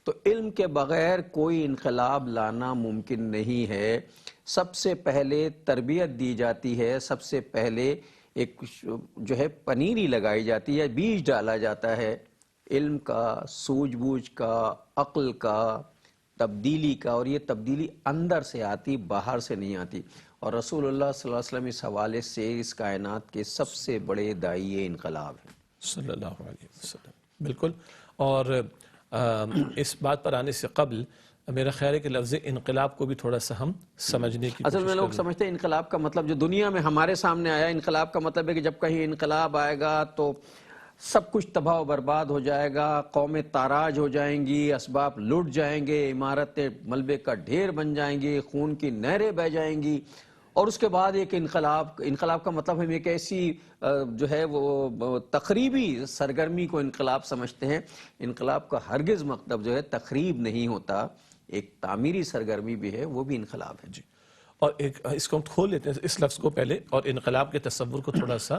تو علم کے بغیر کوئی انقلاب لانا ممکن نہیں ہے. سب سے پہلے تربیت دی جاتی ہے، سب سے پہلے ایک جو ہے پنیری لگائی جاتی ہے، بیج ڈالا جاتا ہے علم کا، سوجھ بوجھ کا، عقل کا، تبدیلی کا. اور یہ تبدیلی اندر سے آتی، باہر سے نہیں آتی. اور رسول اللہ صلی اللہ علیہ وسلم اس حوالے سے اس کائنات کے سب سے بڑے داعی انقلاب ہیں
صلی اللہ علیہ وسلم. بالکل. اور اس بات پر آنے سے قبل میرا خیال ہے کہ لفظ انقلاب کو بھی تھوڑا سا ہم سمجھنے کی
اصل میں لوگ سمجھتے ہیں انقلاب کا مطلب جو دنیا میں ہمارے سامنے آیا، انقلاب کا مطلب ہے کہ جب کہیں انقلاب آئے گا تو سب کچھ تباہ و برباد ہو جائے گا، قومیں تاراج ہو جائیں گی، اسباب لٹ جائیں گے، عمارتیں ملبے کا ڈھیر بن جائیں گی، خون کی نہریں بہہ جائیں گی، اور اس کے بعد ایک انقلاب کا مطلب ہم ایک ایسی جو ہے وہ تخریبی سرگرمی کو انقلاب سمجھتے ہیں. انقلاب کا ہرگز مطلب جو ہے تخریب نہیں ہوتا، ایک تعمیری سرگرمی بھی ہے، وہ بھی انقلاب ہے.
جی. اور ایک اس کو ہم کھول لیتے ہیں اس لفظ کو پہلے، اور انقلاب کے تصور کو تھوڑا سا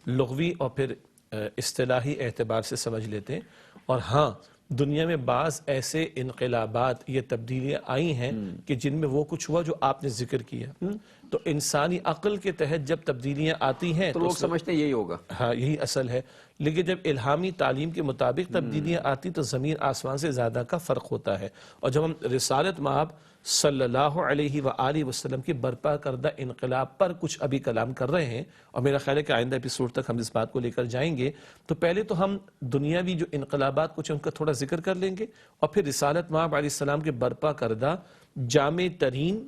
لغوی اور پھر اصطلاحی اعتبار سے سمجھ لیتے ہیں. اور ہاں، دنیا میں بعض ایسے انقلابات، یہ تبدیلیاں آئی ہیں کہ جن میں وہ کچھ ہوا جو آپ نے ذکر کیا. تو انسانی عقل کے تحت جب تبدیلیاں آتی ہیں
تو لوگ سمجھتے ہیں یہی ہوگا.
ہاں، یہی اصل ہے. لیکن جب الہامی تعلیم کے مطابق تبدیلیاں آتی تو زمین آسمان سے زیادہ کا فرق ہوتا ہے. اور جب ہم رسالت مآب صلی اللہ علیہ وآلہ وسلم کی برپا کردہ انقلاب پر کچھ ابھی کلام کر رہے ہیں، اور میرا خیال ہے کہ آئندہ ایپیسوڈ تک ہم اس بات کو لے کر جائیں گے، تو پہلے تو ہم دنیاوی جو انقلابات کچھ ان کا تھوڑا ذکر کر لیں گے، اور پھر رسالت مآب علیہ السلام کے برپا کردہ جامع ترین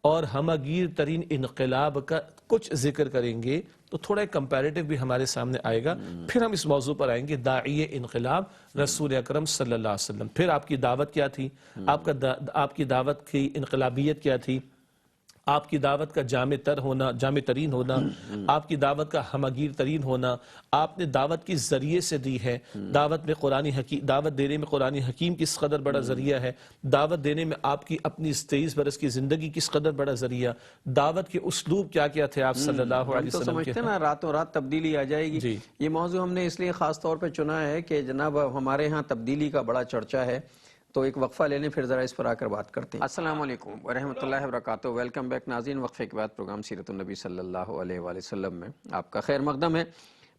اور ہمگیر ترین انقلاب کا کچھ ذکر کریں گے، تو تھوڑا ایک کمپیریٹیو بھی ہمارے سامنے آئے گا. پھر ہم اس موضوع پر آئیں گے، داعی انقلاب رسول اکرم صلی اللہ علیہ وسلم. پھر آپ کی دعوت کیا تھی، آپ کی دعوت کی انقلابیت کیا تھی، آپ کی دعوت کا جامع ترین ہونا، آپ کی دعوت کا ہمگیر ترین ہونا، آپ نے دعوت کی ذریعے سے دی ہے، دعوت دینے میں قرآن حکیم کس قدر بڑا ذریعہ ہے، دعوت دینے میں آپ کی اپنی 23 برس کی زندگی کس قدر بڑا ذریعہ، دعوت کے اسلوب کیا کیا تھے آپ صلی اللہ علیہ وسلم کے.
سمجھتے ہیں نا راتوں رات تبدیلی آ جائے گی. یہ موضوع ہم نے اس لیے خاص طور پہ چنا ہے کہ جناب ہمارے ہاں تبدیلی کا بڑا چرچا ہے، تو ایک وقفہ لینے پھر ذرا اس پر آ کر بات کرتے ہیں. السلام علیکم ورحمۃ اللہ وبرکاتہ. ویلکم بیک ناظرین. وقفے کے بعد پروگرام سیرت النبی صلی اللہ علیہ وآلہ وسلم میں آپ کا خیر مقدم ہے.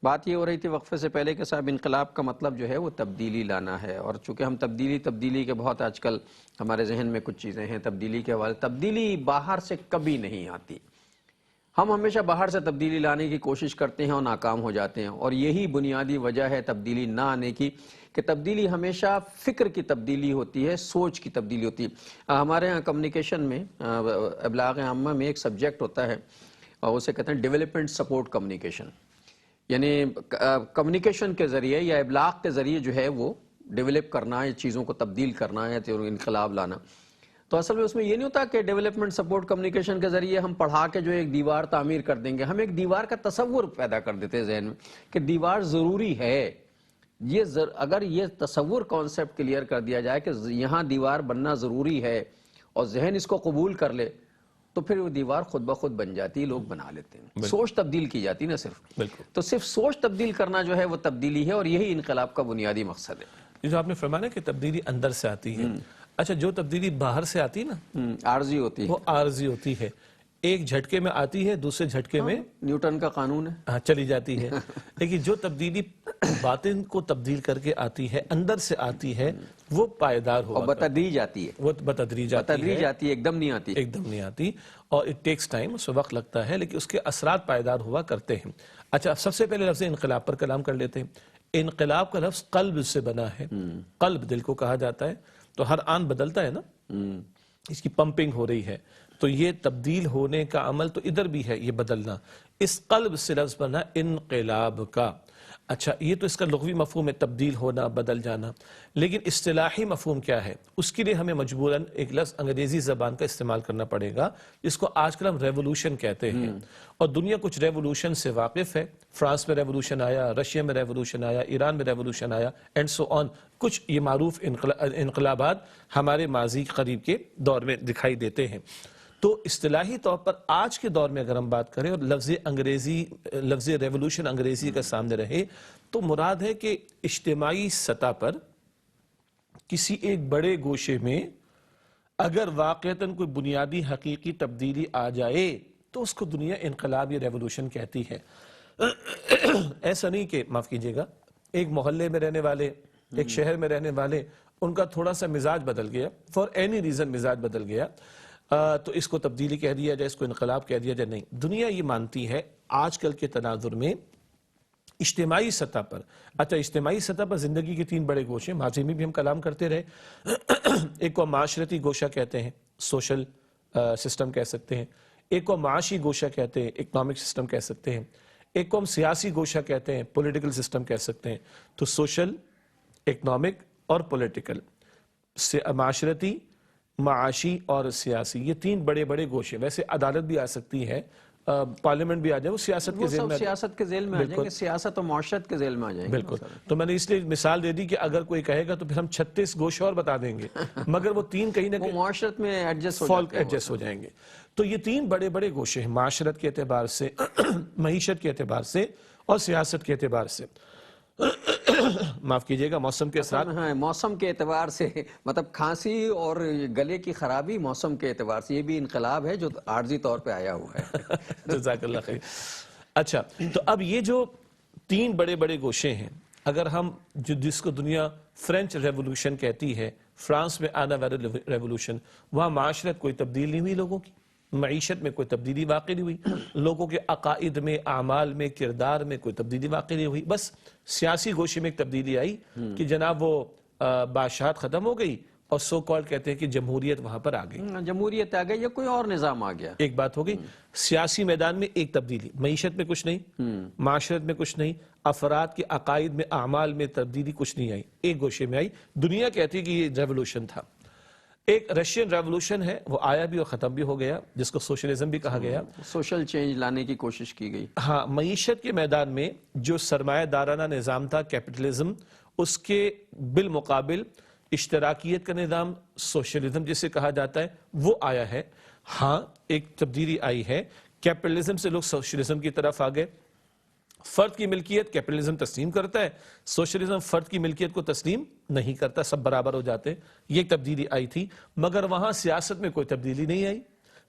بات یہ ہو رہی تھی وقفے سے پہلے کہ صاحب انقلاب کا مطلب جو ہے وہ تبدیلی لانا ہے، اور چونکہ ہم تبدیلی کے بہت آج کل ہمارے ذہن میں کچھ چیزیں ہیں تبدیلی کے حوالے، تبدیلی باہر سے کبھی نہیں آتی، ہم ہمیشہ باہر سے تبدیلی لانے کی کوشش کرتے ہیں اور ناکام ہو جاتے ہیں، اور یہی بنیادی وجہ ہے تبدیلی نہ آنے کی کہ تبدیلی ہمیشہ فکر کی تبدیلی ہوتی ہے، سوچ کی تبدیلی ہوتی ہے۔ ہمارے ہاں کمیونیکیشن میں ابلاغ عامہ میں ایک سبجیکٹ ہوتا ہے اور اسے کہتے ہیں ڈیولپمنٹ سپورٹ کمیونیکیشن، یعنی کمیونیکیشن کے ذریعے یا ابلاغ کے ذریعے جو ہے وہ ڈیولپ کرنا ہے، چیزوں کو تبدیل کرنا ہے، انقلاب لانا۔ تو اصل میں اس میں یہ نہیں ہوتا کہ ڈیولپمنٹ سپورٹ کمیونیکیشن کے ذریعے ہم پڑھا کے جو ایک دیوار تعمیر کر دیں گے، ہم ایک دیوار کا تصور پیدا کر دیتے ہیں ذہن میں کہ دیوار ضروری ہے۔ اگر یہ تصور کانسیپٹ کلیئر کر دیا جائے کہ یہاں دیوار بننا ضروری ہے اور ذہن اس کو قبول کر لے تو پھر وہ دیوار خود بخود بن جاتی ہے، لوگ بنا لیتے ہیں، سوچ تبدیل کی جاتی نا صرف، تو صرف سوچ تبدیل کرنا جو ہے وہ تبدیلی ہے، اور یہی انقلاب کا بنیادی مقصد ہے۔
یہ جو آپ نے فرمایا کہ تبدیلی اندر سے آتی ہے، اچھا جو تبدیلی باہر سے آتی نا
عارضی ہوتی ہے،
وہ عارضی ہوتی ہے، ایک جھٹکے میں آتی ہے، دوسرے جھٹکے میں
نیوٹن کا قانون ہے،
چلی جاتی ہے، لیکن جو تبدیلی باطن کو تبدیل کر کے آتی ہے، اندر سے آتی ہے، وہ پائیدار ہوا،
اور بتدریج آتی ہے،
وہ بتدریج آتی ہے،
ایک دم نہیں آتی،
ایک دم نہیں آتی، اور اٹ ٹیکس ٹائم، اس وقت لگتا ہے، لیکن اس کے اثرات پائیدار ہوا کرتے ہیں۔ اچھا سب سے پہلے لفظ انقلاب پر کلام کر لیتے ہیں۔ انقلاب کا لفظ قلب سے بنا ہے، قلب دل کو کہا جاتا ہے، تو ہر آن بدلتا ہے نا، اس کی پمپنگ ہو رہی ہے، تو یہ تبدیل ہونے کا عمل تو ادھر بھی ہے، یہ بدلنا، اس قلب سے لفظ بنا انقلاب کا۔ اچھا یہ تو اس کا لغوی مفہوم ہے، تبدیل ہونا، بدل جانا، لیکن اصطلاحی مفہوم کیا ہے؟ اس کے لیے ہمیں مجبوراً ایک لفظ انگریزی زبان کا استعمال کرنا پڑے گا، جس کو آج کل ہم ریولوشن کہتے ہیں، اور دنیا کچھ ریولوشن سے واقف ہے، فرانس میں ریولوشن آیا، رشیا میں ریولوشن آیا، ایران میں ریولوشن آیا، اینڈ سو آن، کچھ یہ معروف انقلابات ہمارے ماضی قریب کے دور میں دکھائی دیتے ہیں۔ تو اصطلاحی طور پر آج کے دور میں اگر ہم بات کریں اور لفظ ریولوشن انگریزی کا سامنے رہے تو مراد ہے کہ اجتماعی سطح پر کسی ایک بڑے گوشے میں اگر واقعتاً کوئی بنیادی حقیقی تبدیلی آ جائے تو اس کو دنیا انقلاب یا ریولوشن کہتی ہے۔ ایسا نہیں کہ معاف کیجیے گا ایک محلے میں رہنے والے، ایک شہر میں رہنے والے، ان کا تھوڑا سا مزاج بدل گیا، فار اینی ریزن مزاج بدل گیا، تو اس کو تبدیلی کہہ دیا جائے، اس کو انقلاب کہہ دیا جائے، نہیں۔ دنیا یہ مانتی ہے آج کل کے تناظر میں اجتماعی سطح پر، اچھا اجتماعی سطح پر زندگی کے تین بڑے گوشے، ماضی میں بھی ہم کلام کرتے رہے، ایک کو معاشرتی گوشہ کہتے ہیں، سوشل سسٹم کہہ سکتے ہیں، ایک کو معاشی گوشہ کہتے ہیں، اکنامک سسٹم کہہ سکتے ہیں، ایک کو ہم سیاسی گوشہ کہتے ہیں، پولیٹیکل سسٹم کہہ سکتے ہیں۔ تو سوشل، اکنامک اور پولیٹیکل، معاشرتی، معاشی اور سیاسی، یہ تین بڑے بڑے گوشے۔ ویسے عدالت بھی آ سکتی ہے، پارلیمنٹ بھی آ جائے، وہ سیاست کے ذیل میں،
سیاست کے ذیل میں آ جائیں گے، سیاست اور معاشرت کے ذیل میں آ جائیں گے۔
بالکل، تو میں نے اس لیے مثال دے دی کہ اگر کوئی کہے گا تو پھر ہم 36 گوشے اور بتا دیں گے، مگر وہ تین کہیں نہ کہیں
معاشرت میں ایڈجسٹ
ہو جائیں گے۔ تو یہ تین بڑے بڑے گوشے ہیں، معاشرت کے اعتبار سے، معیشت کے اعتبار سے اور سیاست کے اعتبار سے۔ معاف کیجئے گا موسم کے اثرات،
ہاں موسم کے اعتبار سے، مطلب کھانسی اور گلے کی خرابی موسم کے اعتبار سے، یہ بھی انقلاب ہے جو عارضی طور پہ آیا ہوا ہے۔
جزاک اللہ خیر۔ اچھا تو اب یہ جو تین بڑے بڑے گوشے ہیں، اگر ہم جس کو دنیا فرینچ ریولوشن کہتی ہے، فرانس میں آنا والا ریولوشن، وہاں معاشرت کوئی تبدیل نہیں ہوئی، لوگوں کی معیشت میں کوئی تبدیلی واقع نہیں ہوئی، لوگوں کے عقائد میں، اعمال میں، کردار میں کوئی تبدیلی واقع نہیں ہوئی، بس سیاسی گوشے میں ایک تبدیلی آئی کہ جناب وہ بادشاہت ختم ہو گئی اور سو کال کہتے ہیں کہ جمہوریت وہاں پر آ گئی،
جمہوریت آ گئی یا کوئی اور نظام آ گیا،
ایک بات ہو گئی۔ سیاسی میدان میں ایک تبدیلی، معیشت میں کچھ نہیں، معاشرت میں کچھ نہیں، افراد کے عقائد میں، اعمال میں تبدیلی کچھ نہیں آئی، ایک گوشے میں آئی۔ دنیا کہتی ہے کہ یہ ریولوشن تھا۔ ایک رشین ریولوشن ہے، وہ آیا بھی اور ختم بھی ہو گیا، جس کو سوشلزم بھی کہا گیا،
سوشل چینج لانے کی کوشش کی گئی۔
ہاں، معیشت کے میدان میں جو سرمایہ دارانہ نظام تھا، کیپٹلزم، اس کے بالمقابل اشتراکیت کا نظام، سوشلزم جسے کہا جاتا ہے، وہ آیا ہے۔ ہاں ایک تبدیلی آئی ہے، کیپٹلزم سے لوگ سوشلزم کی طرف آ گئے، فرد کی ملکیت کیپٹلزم تسلیم کرتا ہے، سوشلزم فرد کی ملکیت کو تسلیم نہیں کرتا، سب برابر ہو جاتے ہیں، یہ تبدیلی آئی تھی۔ مگر وہاں سیاست میں کوئی تبدیلی نہیں آئی،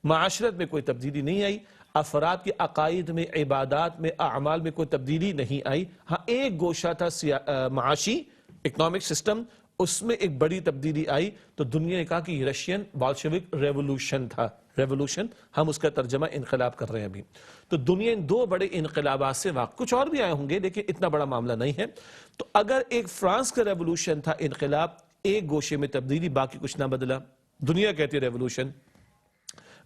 معاشرت میں کوئی تبدیلی نہیں آئی، افراد کے عقائد میں، عبادات میں، اعمال میں کوئی تبدیلی نہیں آئی. ہاں ایک گوشہ تھا معاشی اکنامک سسٹم، اس میں ایک بڑی تبدیلی آئی. تو دنیا نے کہا کہ یہ رشین بالشوک ریولوشن تھا. ریولوشن ہم اس کا ترجمہ انقلاب کر رہے ہیں ابھی. تو دنیا ان دو بڑے انقلابات سے واقع، کچھ اور بھی آئے ہوں گے لیکن اتنا بڑا معاملہ نہیں ہے. تو اگر ایک فرانس کا ریولوشن تھا، انقلاب، ایک گوشے میں تبدیلی، باقی کچھ نہ بدلا، دنیا کہتی ہے ریولوشن.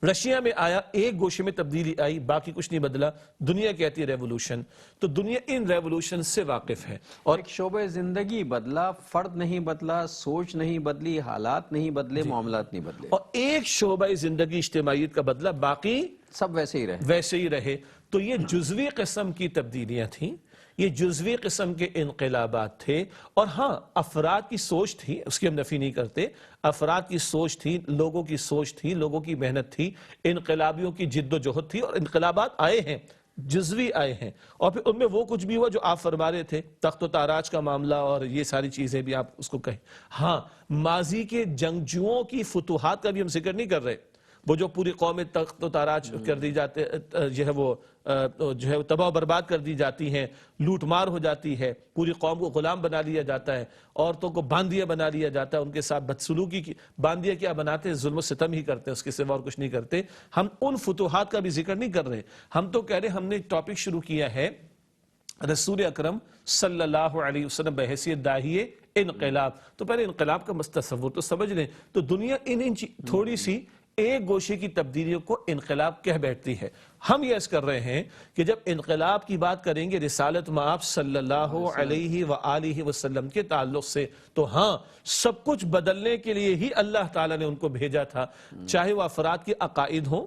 رشیا میں آیا، ایک گوشے میں تبدیلی آئی، باقی کچھ نہیں بدلا، دنیا کہتی ہے ریولوشن. تو دنیا ان ریولوشن سے واقف ہے. اور
ایک شعبہ زندگی بدلا، فرد نہیں بدلا، سوچ نہیں بدلی، حالات نہیں بدلے، معاملات نہیں بدلے،
اور ایک شعبہ زندگی اجتماعیت کا بدلا، باقی
سب ویسے ہی رہے.
ویسے ہی رہے. تو یہ جزوی قسم کی تبدیلیاں تھیں، یہ جزوی قسم کے انقلابات تھے. اور ہاں افراد کی سوچ تھی، اس کی ہم نفی نہیں کرتے، افراد کی سوچ تھی، لوگوں کی سوچ تھی، لوگوں کی محنت تھی، انقلابیوں کی جد و جہد تھی. اور انقلابات آئے ہیں، جزوی آئے ہیں. اور پھر ان میں وہ کچھ بھی ہوا جو آپ فرما رہے تھے، تخت و تاراج کا معاملہ اور یہ ساری چیزیں بھی آپ اس کو کہیں. ہاں ماضی کے جنگجوؤں کی فتوحات کا بھی ہم ذکر نہیں کر رہے، وہ جو پوری قوم تخت و تاراج کر دی جاتے، جو ہے تباہ و برباد کر دی جاتی ہیں، لوٹ مار ہو جاتی ہے، پوری قوم کو غلام بنا لیا جاتا ہے، عورتوں کو باندیا بنا لیا جاتا ہے، ان کے ساتھ بدسلوکی کی. باندیا کیا بناتے ہیں؟ ظلم و ستم ہی کرتے ہیں، اس کے سوا اور کچھ نہیں کرتے. ہم ان فتوحات کا بھی ذکر نہیں کر رہے. ہم تو کہہ رہے ہم نے ایک ٹاپک شروع کیا ہے، رسول اکرم صلی اللہ علیہ وسلم بحیثیت داعیے انقلاب. تو پہلے انقلاب کا تصور تو سمجھ لیں. تو دنیا ان تھوڑی سی ایک گوشے کی تبدیلیوں کو انقلاب کہہ بیٹھتی ہے. ہم یہ عرض کر رہے ہیں کہ جب انقلاب کی بات کریں گے رسالت مآب صلی اللہ علیہ وآلہ وسلم کے تعلق سے، تو ہاں سب کچھ بدلنے کے لیے ہی اللہ تعالیٰ نے ان کو بھیجا تھا. چاہے وہ افراد کے عقائد ہوں،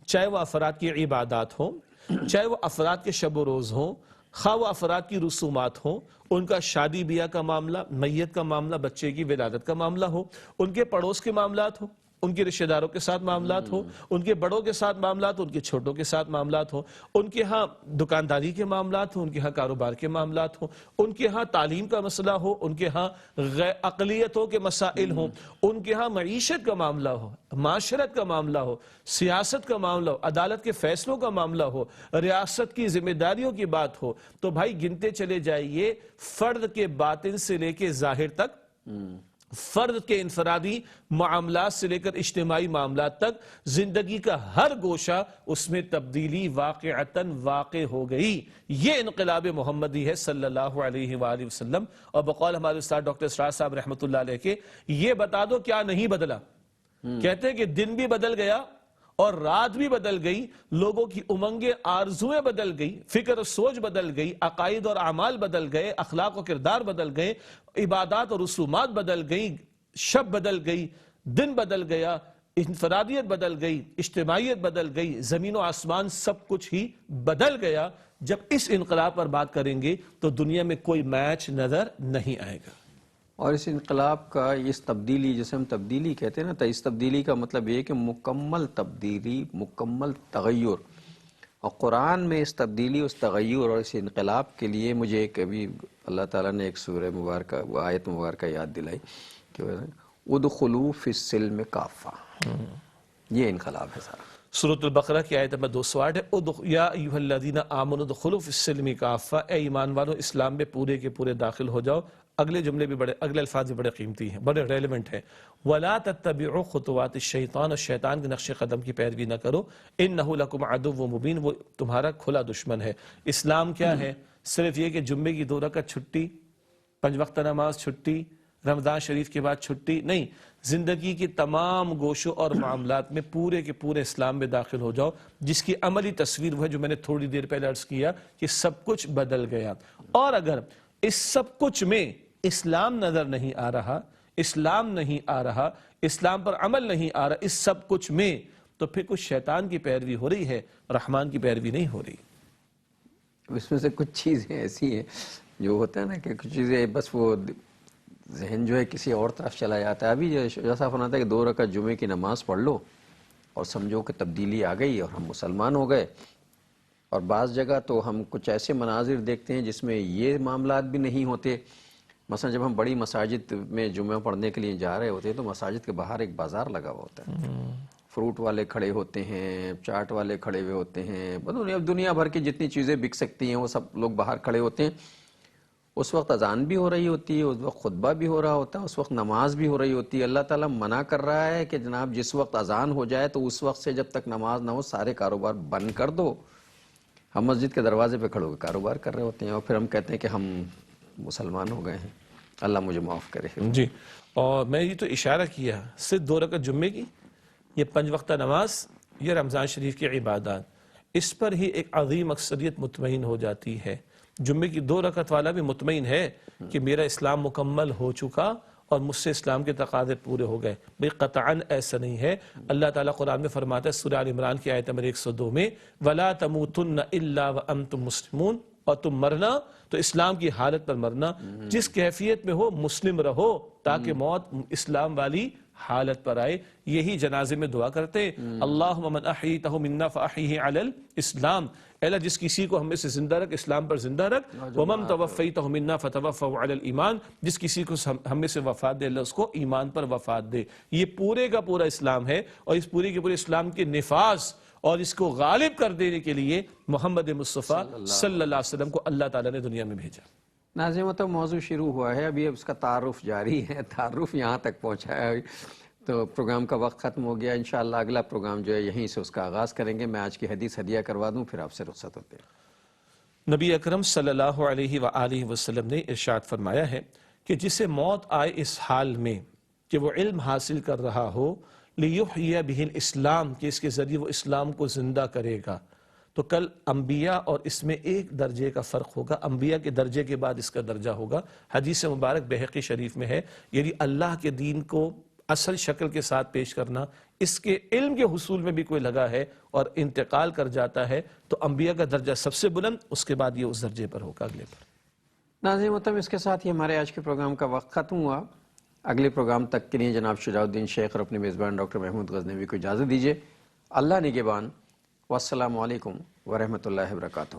چاہے وہ افراد کی عبادات ہوں، چاہے وہ افراد کے شب و روز ہوں، خواہ وہ افراد کی رسومات ہوں، ان کا شادی بیاہ کا معاملہ، میت کا معاملہ، بچے کی ولادت کا معاملہ ہو، ان کے پڑوس کے معاملات ہوں، ان کے رشتہ داروں کے ساتھ معاملات ہوں، ان کے بڑوں کے ساتھ معاملات ہوں، ان کے چھوٹوں کے ساتھ معاملات ہوں، ان کے ہاں دکانداری کے معاملات ہوں، ان کے ہاں کاروبار کے معاملات ہوں، ان کے ہاں تعلیم کا مسئلہ ہو، ان کے ہاں اقلیتوں کے مسائل ہوں، ان کے ہاں معیشت کا معاملہ ہو، معاشرت کا معاملہ ہو، سیاست کا معاملہ ہو، عدالت کے فیصلوں کا معاملہ ہو، ریاست کی ذمہ داریوں کی بات ہو. تو بھائی گنتے چلے جائیے، فرد کے باطن سے لے کے ظاہر تک، فرد کے انفرادی معاملات سے لے کر اجتماعی معاملات تک، زندگی کا ہر گوشہ اس میں تبدیلی واقعتاً واقع ہو گئی. یہ انقلاب محمدی ہے صلی اللہ علیہ وآلہ وسلم. اور بقول ہمارے استاد ڈاکٹر اسرار صاحب رحمۃ اللہ علیہ کے، یہ بتا دو کیا نہیں بدلا. کہتے ہیں کہ دن بھی بدل گیا اور رات بھی بدل گئی، لوگوں کی امنگیں آرزویں بدل گئی، فکر و سوچ بدل گئی، عقائد اور اعمال بدل گئے، اخلاق و کردار بدل گئے، عبادات اور رسومات بدل گئی، شب بدل گئی، دن بدل گیا، انفرادیت بدل گئی، اجتماعیت بدل گئی، زمین و آسمان سب کچھ ہی بدل گیا. جب اس انقلاب پر بات کریں گے تو دنیا میں کوئی میچ نظر نہیں آئے گا.
اور اس انقلاب کا، اس تبدیلی جسے ہم تبدیلی کہتے ہیں نا، تو اس تبدیلی کا مطلب یہ ہے کہ مکمل تبدیلی، مکمل تغیر. اور قرآن میں اس تبدیلی، اس تغیر اور اس انقلاب کے لیے مجھے ایک ابھی اللہ تعالیٰ نے ایک سورہ مبارکہ، آیت مبارکہ یاد دلائی کہ ادخلوا فی السلم کافہ. یہ انقلاب ہے سارا.
سورۃ البقرہ کی آیت نمبر 208 ہے، یا ایھا الذین آمنوا ادخلوا فی السلم کافہ، اے ایمان والو اسلام میں پورے کے پورے داخل ہو جاؤ. اگلے جملے بھی بڑے، اگلے الفاظ بھی بڑے قیمتی ہیں، بڑے ریلیونٹ ہیں. وَلَا تَتَّبِعُوا خُطُوَاتِ الشَّيْطَانِ، اور شیطان کے نقش قدم کی پیروی نہ کرو. إِنَّهُ لَكُمْ عَدُوٌّ مُبِينٌ، وہ تمہارا کھلا دشمن ہے. اسلام کیا ہے؟ صرف یہ کہ جمعے کی 2 رکعت چھٹی، 5 وقت نماز چھٹی، رمضان شریف کے بعد چھٹی نہیں. زندگی کی تمام گوشوں اور معاملات میں پورے کے پورے اسلام میں داخل ہو جاؤ، جس کی عملی تصویر وہ ہے جو میں نے تھوڑی دیر پہلے عرض کیا کہ سب کچھ بدل گیا. اور اگر اس سب کچھ میں اسلام نظر نہیں آ رہا، اسلام نہیں آ رہا، اسلام پر عمل نہیں آ رہا اس سب کچھ میں، تو پھر کچھ شیطان کی پیروی ہو رہی ہے، رحمان کی پیروی نہیں ہو رہی.
اس میں سے کچھ چیزیں ایسی ہیں جو ہوتا ہے نا کہ کچھ چیزیں بس وہ ذہن جو ہے کسی اور طرف چلا جاتا ہے. ابھی جیسا فرماتا ہے کہ 2 رکعت جمعے کی نماز پڑھ لو اور سمجھو کہ تبدیلی آ گئی اور ہم مسلمان ہو گئے. اور بعض جگہ تو ہم کچھ ایسے مناظر دیکھتے ہیں جس میں یہ معاملات بھی نہیں ہوتے. مثلا جب ہم بڑی مساجد میں جمعہ پڑھنے کے لیے جا رہے ہوتے ہیں تو مساجد کے باہر ایک بازار لگا ہوا ہوتا ہے. فروٹ والے کھڑے ہوتے ہیں، چاٹ والے کھڑے ہوئے ہوتے ہیں، اب دنیا بھر کی جتنی چیزیں بک سکتی ہیں وہ سب لوگ باہر کھڑے ہوتے ہیں. اس وقت اذان بھی ہو رہی ہوتی ہے، اس وقت خطبہ بھی ہو رہا ہوتا ہے، اس وقت نماز بھی ہو رہی ہوتی ہے. اللہ تعالیٰ منع کر رہا ہے کہ جناب جس وقت اذان ہو جائے تو اس وقت سے جب تک نماز نہ ہو سارے کاروبار بند کر دو. ہم مسجد کے دروازے پہ کھڑے ہو کے کاروبار کر رہے ہوتے ہیں اور پھر ہم کہتے ہیں کہ ہم مسلمان ہو گئے ہیں. اللہ مجھے معاف کرے.
جی، اور میں یہ تو اشارہ کیا صرف 2 رکعت جمعے کی، یہ 5 وقتہ نماز، یہ رمضان شریف کی عبادات، اس پر ہی ایک عظیم اکثریت مطمئن ہو جاتی ہے. جمعے کی 2 رکعت والا بھی مطمئن ہے کہ میرا اسلام مکمل ہو چکا اور مجھ سے اسلام کے تقاضے پورے ہو گئے. بھئی قطعاً ایسا نہیں ہے. اللہ تعالیٰ قرآن میں فرماتا ہے سورہ آل عمران کی آیت نمبر 102 میں وَلَا تَمُوتُنَّ إِلَّا وَأَنْتُمْ مُسْلِمُونَ، اور تم مرنا تو اسلام کی حالت پر مرنا، جس کیفیت میں ہو مسلم رہو تاکہ موت اسلام والی حالت پر آئے. یہی جنازے میں دعا کرتے ہیں اللہم من احییتہ منا فاحیہ علی الاسلام، اے اللہ جس کسی کو ہم میں سے زندہ رکھ اسلام پر زندہ رکھ، ومن توفیتہ منا فتوفہ علی الایمان، جس کسی کو ہم میں سے وفات دے اللہ اس کو ایمان پر وفات دے. یہ پورے کا پورا اسلام ہے، اور اس پورے کے پورے اسلام کے نفاذ اور اس کو غالب کر دینے کے لیے محمد مصطفیٰ صلی اللہ علیہ وسلم کو اللہ تعالیٰ نے دنیا میں بھیجا.
ناظرین تو موضوع شروع ہوا ہے، ابھی اس کا تعارف جاری ہے، تعارف یہاں تک پہنچا ہے تو پروگرام کا وقت ختم ہو گیا. انشاءاللہ اگلا پروگرام جو ہے یہیں سے اس کا آغاز کریں گے. میں آج کی حدیث ہدیہ کروا دوں پھر آپ سے رخصت ہوتے ہیں.
نبی اکرم صلی اللہ علیہ وآلہ وسلم نے ارشاد فرمایا ہے کہ جسے موت آئے اس حال میں کہ وہ علم حاصل کر رہا ہو لِيُحْيَ بِهِ الْإِسْلام، کہ اس کے ذریعے وہ اسلام کو زندہ کرے گا، تو کل انبیاء اور اس میں ایک درجے کا فرق ہوگا. انبیاء کے درجے کے بعد اس کا درجہ ہوگا. حدیث مبارک بحقی شریف میں ہے. یعنی اللہ کے دین کو اصل شکل کے ساتھ پیش کرنا، اس کے علم کے حصول میں بھی کوئی لگا ہے اور انتقال کر جاتا ہے تو انبیاء کا درجہ سب سے بلند، اس کے بعد یہ اس درجے پر ہوگا اگلے پر.
ناظرین محترم اس کے ساتھ ہی ہمارے آج کے پروگرام کا وقت ختم ہوا. اگلے پروگرام تک کے لیے جناب شجاع الدین شیخ اور اپنے میزبان ڈاکٹر محمود غزنوی کو اجازت دیجیے. اللہ نگہبان، والسلام علیکم ورحمۃ اللہ وبرکاتہ.